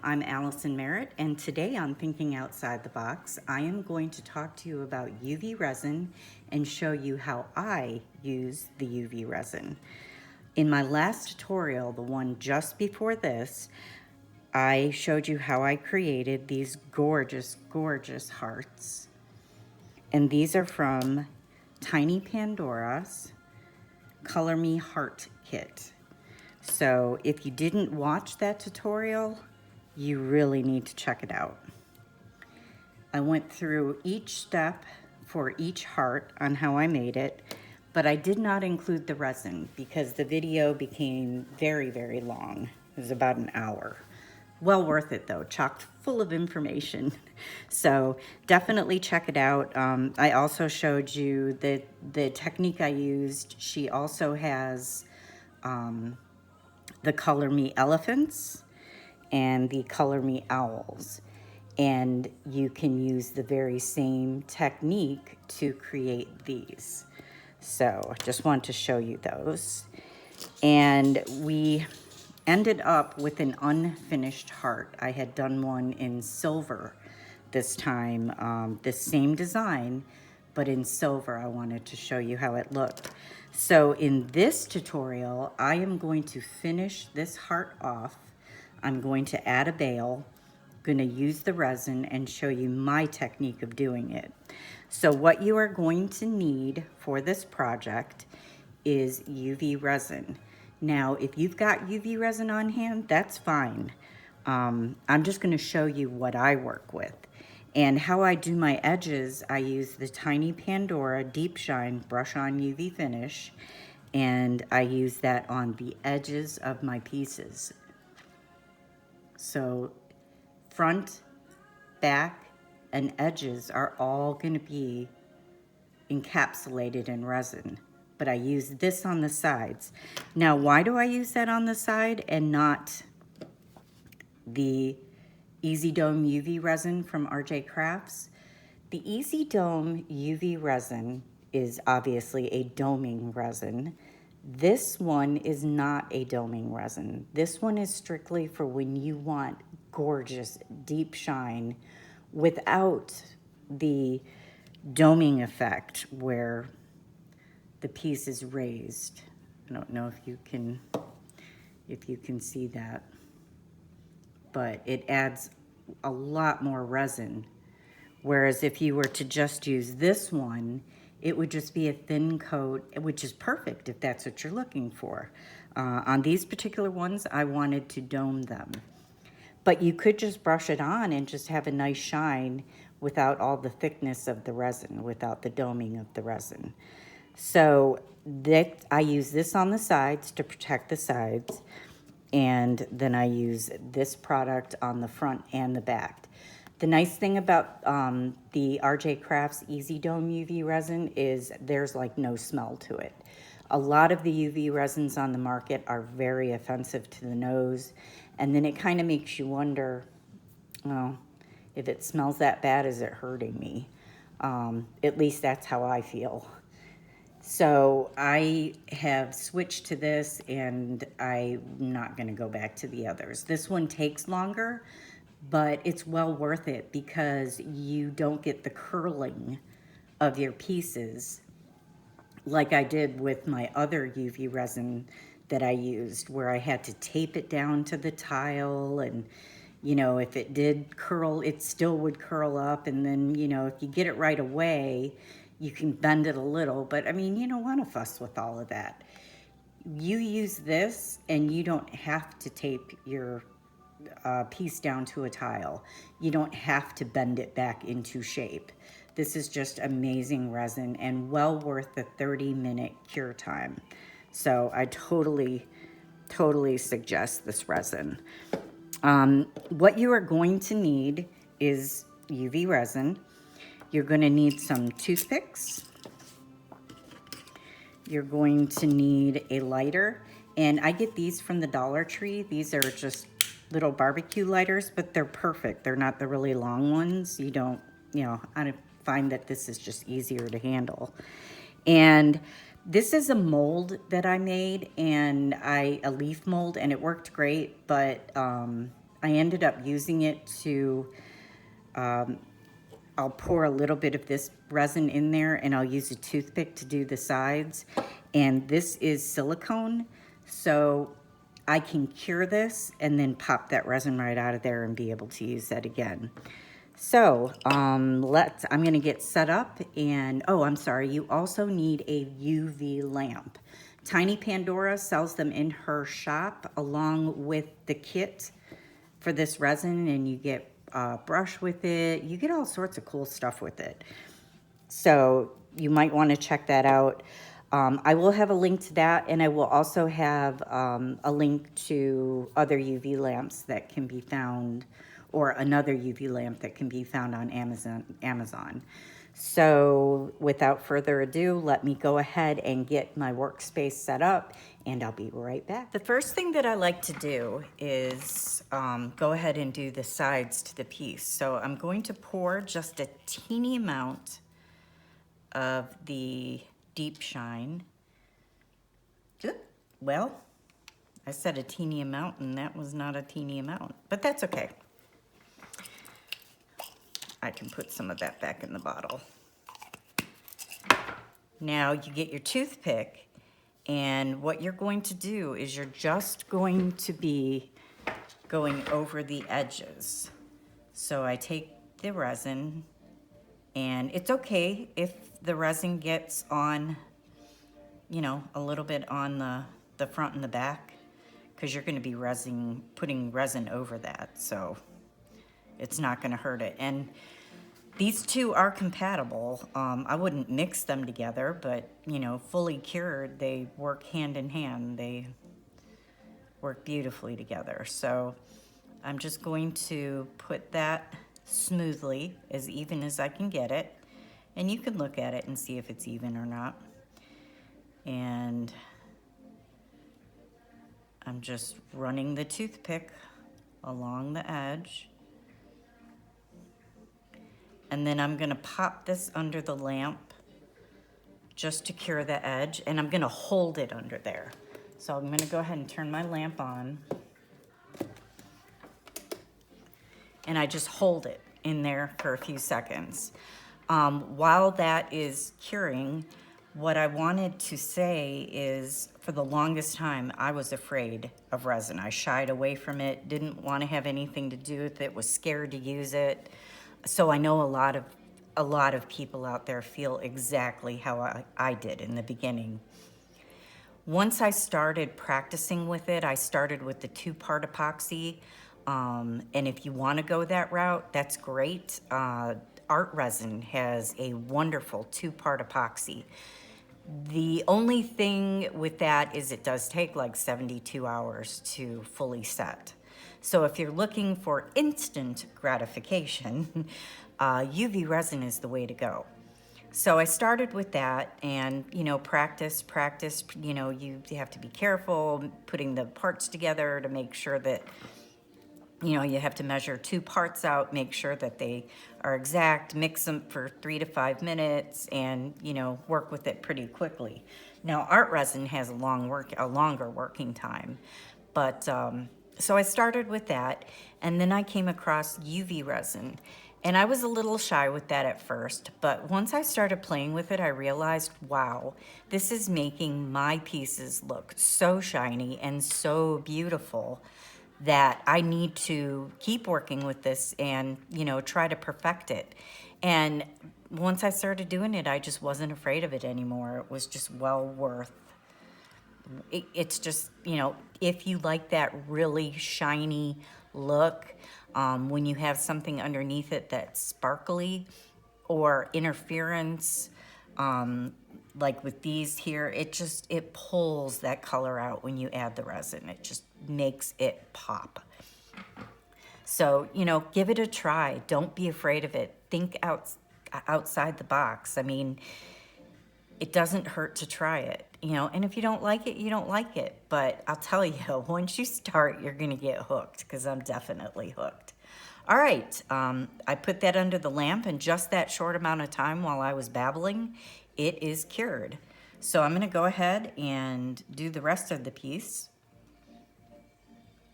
I'm Allison Merritt, and today on Thinking Outside the Box, I am going to talk to you about UV resin and show you how I use the UV resin. In my last tutorial, the one just before this, I showed you how I created these gorgeous, gorgeous hearts. And these are from Tiny Pandora's Color Me Heart Kit. So if you didn't watch that tutorial, you really need to check it out. I went through each step for each heart on how I made it, but I did not include the resin because the video became very, very long. It was about an hour. Well worth it though, chocked full of information. So definitely check it out. I also showed you the technique I used. She also has the Color Me Elephants and the Color Me Owls. And you can use the very same technique to create these. So I just want to show you those. And we ended up with an unfinished heart. I had done one in silver this time, this same design, but in silver. I wanted to show you how it looked. So in this tutorial, I am going to finish this heart off. I'm going to add a bail, going to use the resin and show you my technique of doing it. So what you are going to need for this project is UV resin. Now, if you've got UV resin on hand, that's fine. I'm just going to show you what I work with. And how I do my edges, I use the Tiny Pandora Deep Shine Brush On UV Finish, and I use that on the edges of my pieces. So front, back, and edges are all going to be encapsulated in resin, but I use this on the sides. Now, why do I use that on the side and not the Easy Dome UV resin from RJ Crafts? The Easy Dome UV resin is obviously a doming resin. This one is not a doming resin. This one is strictly for when you want gorgeous deep shine without the doming effect where the piece is raised. I don't know if you can see that, but it adds a lot more resin. Whereas if you were to just use this one, it would just be a thin coat, which is perfect if that's what you're looking for. On these particular ones, I wanted to dome them. But you could just brush it on and just have a nice shine without all the thickness of the resin, without the doming of the resin. So I use this on the sides to protect the sides, and then I use this product on the front and the back. The nice thing about the RJ Crafts Easy Dome UV resin is there's like no smell to it. A lot of the UV resins on the market are very offensive to the nose, and then it kind of makes you wonder, well, if it smells that bad, is it hurting me? At least that's how I feel. So I have switched to this, and I'm not going to go back to the others. This one takes longer, but it's well worth it because you don't get the curling of your pieces like I did with my other UV resin that I used, where I had to tape it down to the tile, and you know, if it did curl, it still would curl up, and then, you know, if you get it right away, you can bend it a little, but I mean, you don't want to fuss with all of that. You use this and you don't have to tape your piece down to a tile. You don't have to bend it back into shape. This is just amazing resin and well worth the 30-minute cure time. So I totally suggest this resin. What you are going to need is UV resin. You're going to need some toothpicks. You're going to need a lighter, and I get these from the Dollar Tree. These are just little barbecue lighters, but they're perfect. They're not the really long ones. You don't, you know, I find that this is just easier to handle. And this is a mold that I made, and a leaf mold, and it worked great, but I I ended up using it to, I'll pour a little bit of this resin in there and I'll use a toothpick to do the sides. And this is silicone, so I can cure this and then pop that resin right out of there and be able to use that again. So I'm gonna get set up and, oh, I'm sorry, you also need a UV lamp. Tiny Pandora sells them in her shop along with the kit for this resin, and you get a brush with it. You get all sorts of cool stuff with it. So you might want to check that out. I will have a link to that, and I will also have a link to other UV lamps that can be found, or another UV lamp that can be found on Amazon. So without further ado, let me go ahead and get my workspace set up, and I'll be right back. The first thing that I like to do is go ahead and do the sides to the piece. So I'm going to pour just a teeny amount of the Deep Shine. Well, I said a teeny amount, and that was not a teeny amount, but that's okay. I can put some of that back in the bottle. Now you get your toothpick, and what you're going to do is you're just going to be going over the edges. So I take the resin, and it's okay if the resin gets on, you know, a little bit on the front and the back, because you're going to be putting resin over that, so it's not going to hurt it. And these two are compatible. I wouldn't mix them together, but, you know, fully cured, they work hand in hand. They work beautifully together. So I'm just going to put that smoothly, as even as I can get it. And you can look at it and see if it's even or not. And I'm just running the toothpick along the edge. And then I'm gonna pop this under the lamp just to cure the edge, and I'm gonna hold it under there. So I'm gonna go ahead and turn my lamp on. And I just hold it in there for a few seconds. While that is curing, what I wanted to say is, for the longest time, I was afraid of resin. I shied away from it, didn't want to have anything to do with it, was scared to use it. So I know a lot of people out there feel exactly how I did in the beginning. Once I started practicing with it, I started with the 2-part epoxy. And if you want to go that route, that's great. Art Resin has a wonderful 2-part epoxy. The only thing with that is it does take like 72 hours to fully set. So if you're looking for instant gratification, UV resin is the way to go. So I started with that, and, you know, practice, you know, you have to be careful putting the parts together to make sure that, you know, you have to measure 2 parts out, make sure that they are exact, mix them for 3 to 5 minutes, and, you know, work with it pretty quickly. Now, Art Resin has a longer working time, but so I started with that, and then I came across UV resin, and I was a little shy with that at first, but once I started playing with it, I realized, wow, this is making my pieces look so shiny and so beautiful that I need to keep working with this and, you know, try to perfect it. And once I started doing it, I just wasn't afraid of it anymore. It was just well worth. It's just, you know, if you like that really shiny look, when you have something underneath it that's sparkly or interference, like with these here, it pulls that color out when you add the resin. It just makes it pop. So, you know, give it a try. Don't be afraid of it. Think outside the box. I mean, it doesn't hurt to try it, you know, and if you don't like it, you don't like it. But I'll tell you, once you start, you're gonna get hooked, because I'm definitely hooked. All right, I put that under the lamp, and just that short amount of time while I was babbling, it is cured. So I'm gonna go ahead and do the rest of the piece,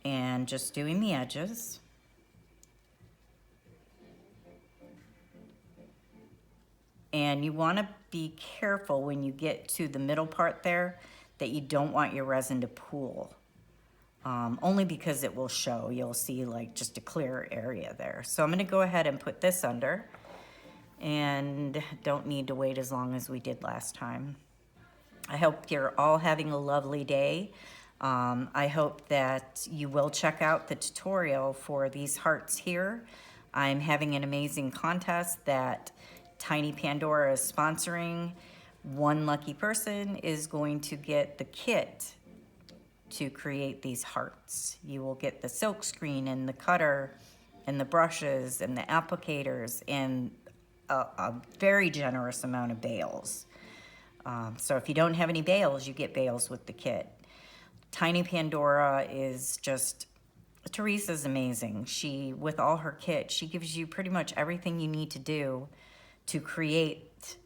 and just doing the edges. And you want to be careful when you get to the middle part there that you don't want your resin to pool. Only because it will show. You'll see like just a clear area there. So I'm going to go ahead and put this under, and don't need to wait as long as we did last time. I hope you're all having a lovely day. I hope that you will check out the tutorial for these hearts here. I'm having an amazing contest that Tiny Pandora is sponsoring. One lucky person is going to get the kit to create these hearts. You will get the silk screen and the cutter and the brushes and the applicators and a very generous amount of bales. So if you don't have any bales, you get bales with the kit. Tiny Pandora is just, Teresa's amazing. She, with all her kit, she gives you pretty much everything you need to do to create,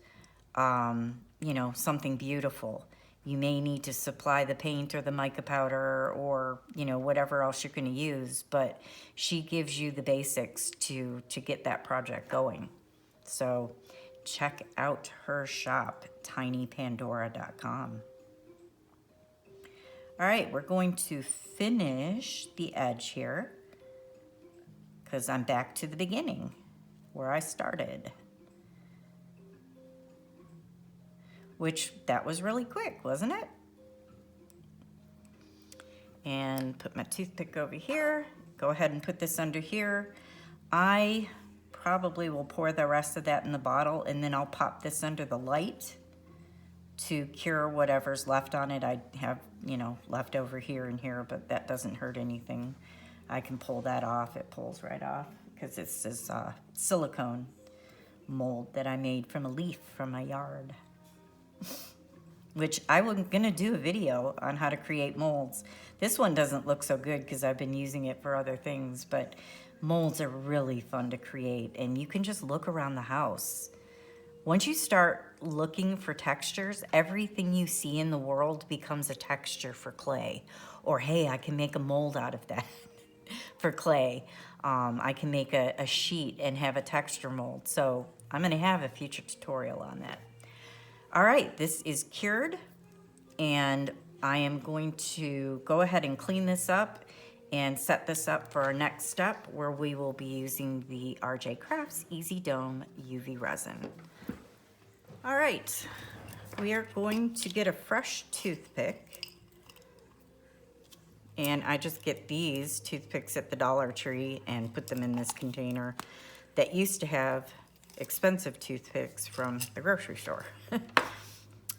you know, something beautiful. You may need to supply the paint or the mica powder or, you know, whatever else you're going to use, but she gives you the basics to get that project going. So check out her shop, tinypandora.com. All right, we're going to finish the edge here because I'm back to the beginning where I started. Which, that was really quick, wasn't it? And put my toothpick over here. Go ahead and put this under here. I probably will pour the rest of that in the bottle, and then I'll pop this under the light to cure whatever's left on it. I have, you know, left over here and here, but that doesn't hurt anything. I can pull that off. It pulls right off because it's this silicone mold that I made from a leaf from my yard. Which I was gonna do a video on how to create molds. This one doesn't look so good because I've been using it for other things, but molds are really fun to create, and you can just look around the house. Once you start looking for textures, everything you see in the world becomes a texture for clay. Or hey, I can make a mold out of that for clay. I can make a sheet and have a texture mold. So I'm gonna have a future tutorial on that. All right, this is cured, and I am going to go ahead and clean this up and set this up for our next step, where we will be using the RJ Crafts Easy Dome UV Resin. All right, we are going to get a fresh toothpick, and I just get these toothpicks at the Dollar Tree and put them in this container that used to have expensive toothpicks from the grocery store.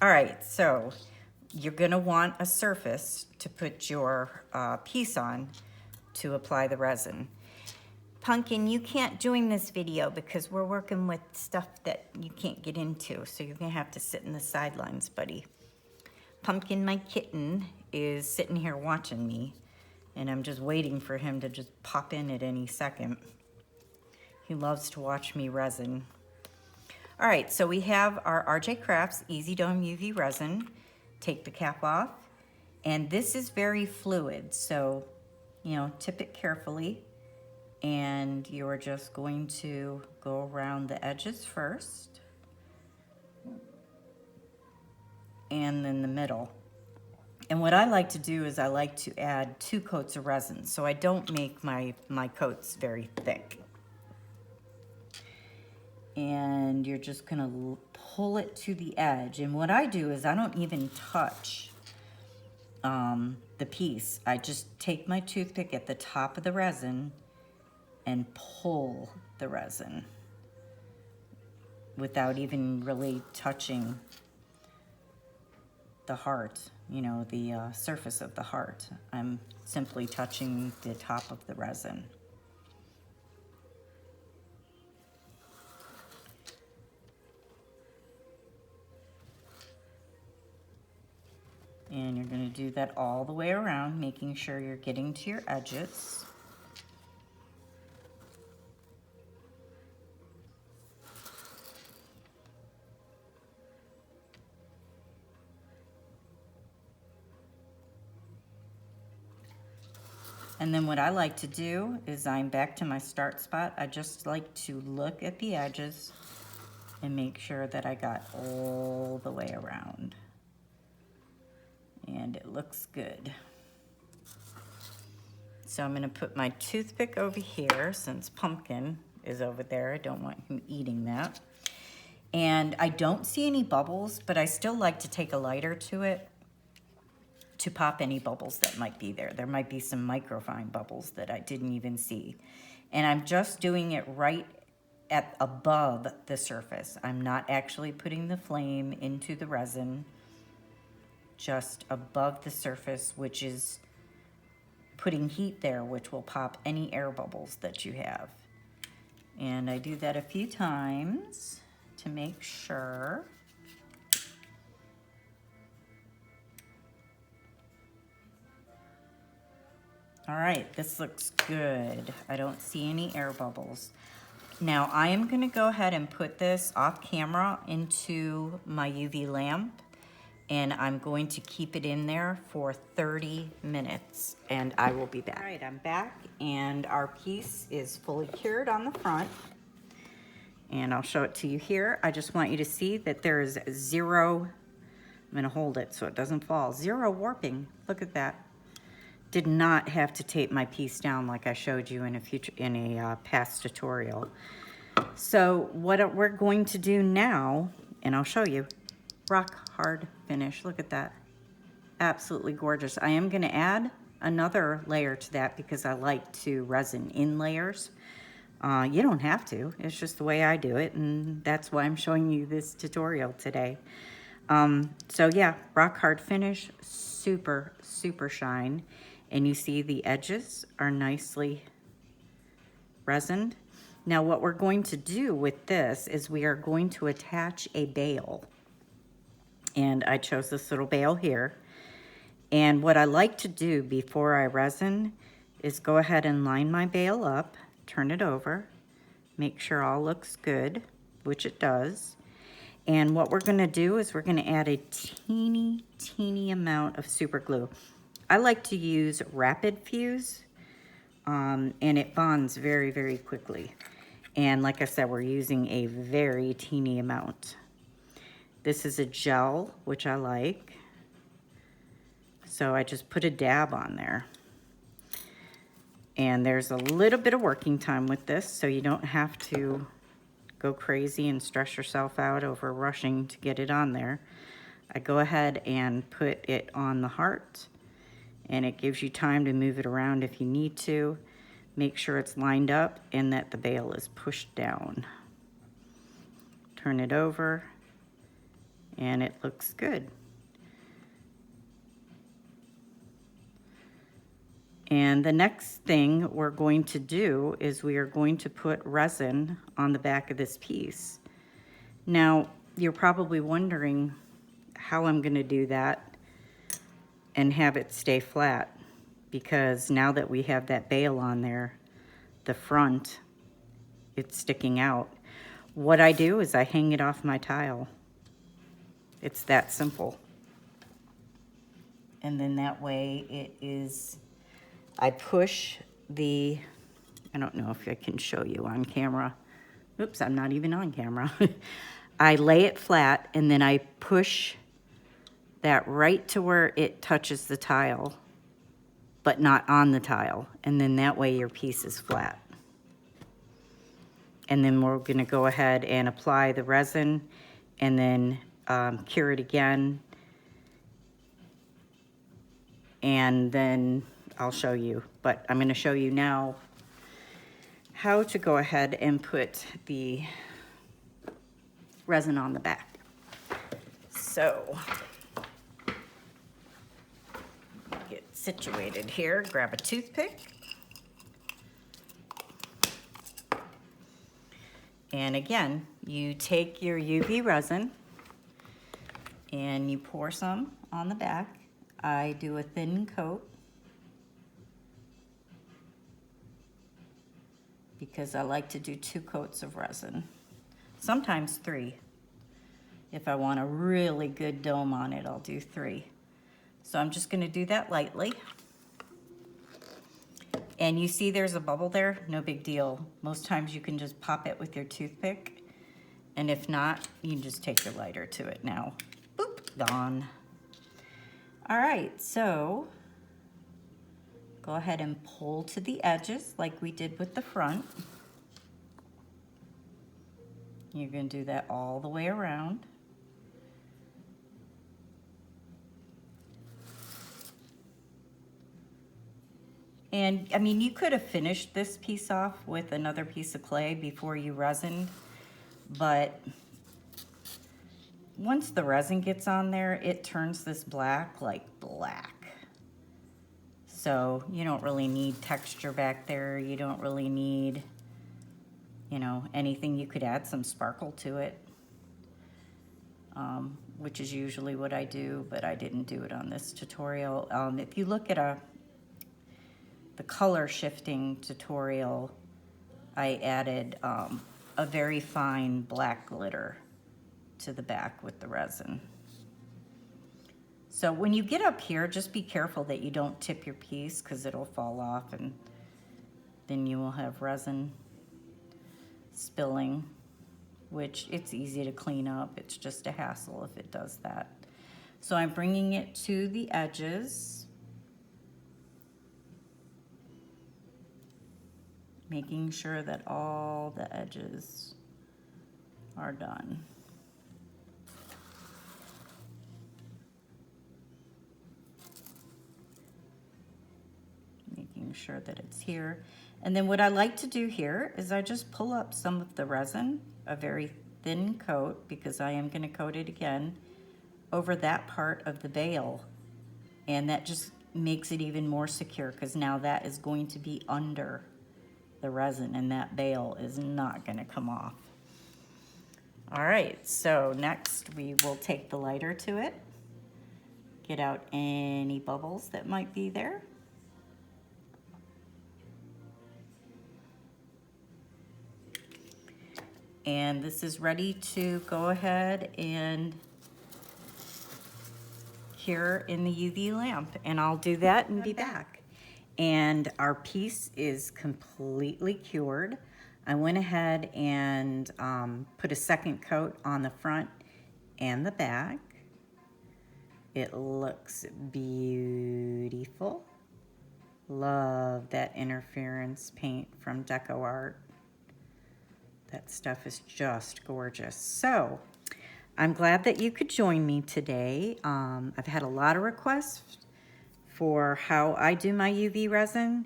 All right, so you're gonna want a surface to put your piece on to apply the resin. Pumpkin, you can't join this video because we're working with stuff that you can't get into, so you're gonna have to sit in the sidelines, buddy. Pumpkin, my kitten, is sitting here watching me, and I'm just waiting for him to just pop in at any second. He loves to watch me resin. All right, so we have our RJ Crafts Easy Dome UV Resin. Take the cap off, and this is very fluid, so, you know, tip it carefully, and you're just going to go around the edges first, and then the middle. And what I like to do is I like to add 2 coats of resin, so I don't make my coats very thick. And you're just gonna pull it to the edge. And what I do is I don't even touch the piece. I just take my toothpick at the top of the resin and pull the resin without even really touching the heart, you know, the surface of the heart. I'm simply touching the top of the resin. And you're going to do that all the way around, making sure you're getting to your edges. And then what I like to do is I'm back to my start spot. I just like to look at the edges and make sure that I got all the way around. And it looks good. So I'm gonna put my toothpick over here since Pumpkin is over there. I don't want him eating that. And I don't see any bubbles, but I still like to take a lighter to it to pop any bubbles that might be there. There might be some microfine bubbles that I didn't even see. And I'm just doing it right at above the surface. I'm not actually putting the flame into the resin, just above the surface, which is putting heat there, which will pop any air bubbles that you have. And I do that a few times to make sure. All right, this looks good. I don't see any air bubbles. Now I am gonna go ahead and put this off camera into my UV lamp, and I'm going to keep it in there for 30 minutes, and I will be back. All right, I'm back, and our piece is fully cured on the front, and I'll show it to you here. I just want you to see that there is zero, I'm gonna hold it so it doesn't fall, zero warping. Look at that. Did not have to tape my piece down like I showed you in a past tutorial. So what we're going to do now, and I'll show you, rock hard finish. Look at that, absolutely gorgeous. I am gonna add another layer to that because I like to resin in layers. You don't have to, it's just the way I do it, and that's why I'm showing you this tutorial today. So yeah, rock hard finish, super, super shine. And you see the edges are nicely resined. Now what we're going to do with this is we are going to attach a bail. And I chose this little bail here. And what I like to do before I resin is go ahead and line my bail up, turn it over, make sure all looks good, which it does. And what we're gonna do is we're gonna add a teeny, teeny amount of super glue. I like to use Rapid Fuse, and it bonds very, very quickly. And like I said, we're using a very teeny amount. This is a gel, which I like. So I just put a dab on there. And there's a little bit of working time with this, so you don't have to go crazy and stress yourself out over rushing to get it on there. I go ahead and put it on the heart, and it gives you time to move it around if you need to. Make sure it's lined up and that the bail is pushed down. Turn it over, and it looks good. And the next thing we're going to do is we are going to put resin on the back of this piece. Now, you're probably wondering how I'm gonna do that and have it stay flat, because now that we have that bail on there, the front, it's sticking out. What I do is I hang it off my tile. It's that simple. And then that way it is, I push the, I don't know if I can show you on camera. Oops, I'm not even on camera. I lay it flat and then I push that right to where it touches the tile, but not on the tile. And then that way your piece is flat. And then we're gonna go ahead and apply the resin and then cure it again. And then I'll show you, but I'm gonna show you now how to go ahead and put the resin on the back. So, get situated here, grab a toothpick. And again, you take your UV resin and you pour some on the back. I do a thin coat because I like to do 2 coats of resin, sometimes 3. If I want a really good dome on it, I'll do 3. So I'm just gonna do that lightly. And you see there's a bubble there, no big deal. Most times you can just pop it with your toothpick And if not, you can just take your lighter to it now. Boop, gone. All right, so go ahead and pull to the edges like we did with the front. You're going to do that all the way around. And I mean, you could have finished this piece off with another piece of clay before you resined, but once the resin gets on there, it turns this black like black. So you don't really need texture back there. You don't really need, you know, anything. You could add some sparkle to it, which is usually what I do, but I didn't do it on this tutorial. If you look at the color shifting tutorial, I added a very fine black glitter to the back with the resin. So when you get up here, just be careful that you don't tip your piece because it'll fall off and then you will have resin spilling, which it's easy to clean up. It's just a hassle if it does that. So I'm bringing it to the edges, making sure that all the edges are done. Making sure that it's here. And then what I like to do here is I just pull up some of the resin, a very thin coat, because I am going to coat it again, over that part of the bail. And that just makes it even more secure because now that is going to be under the resin and that bail is not going to come off. All right, so next we will take the lighter to it, get out any bubbles that might be there. And this is ready to go ahead and cure in the UV lamp. And I'll do that and be back. And our piece is completely cured. I went ahead and put a second coat on the front and the back. It looks beautiful. Love that interference paint from Deco Art. That stuff is just gorgeous. So I'm glad that you could join me today. I've had a lot of requests for how I do my UV resin,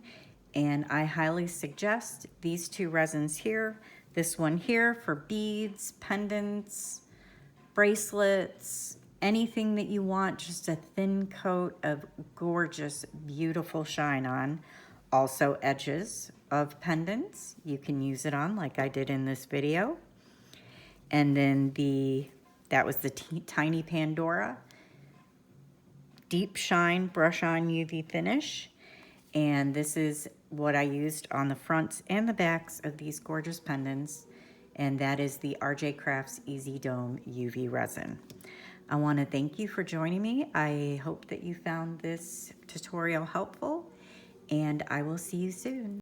and I highly suggest these two resins here. This one here for beads, pendants, bracelets, anything that you want, just a thin coat of gorgeous, beautiful shine on. Also edges of pendants, you can use it on like I did in this video. And then that was the Tiny Pandora Deep Shine Brush On UV Finish. And this is what I used on the fronts and the backs of these gorgeous pendants. And that is the RJ Crafts Easy Dome UV Resin. I want to thank you for joining me. I hope that you found this tutorial helpful, and I will see you soon.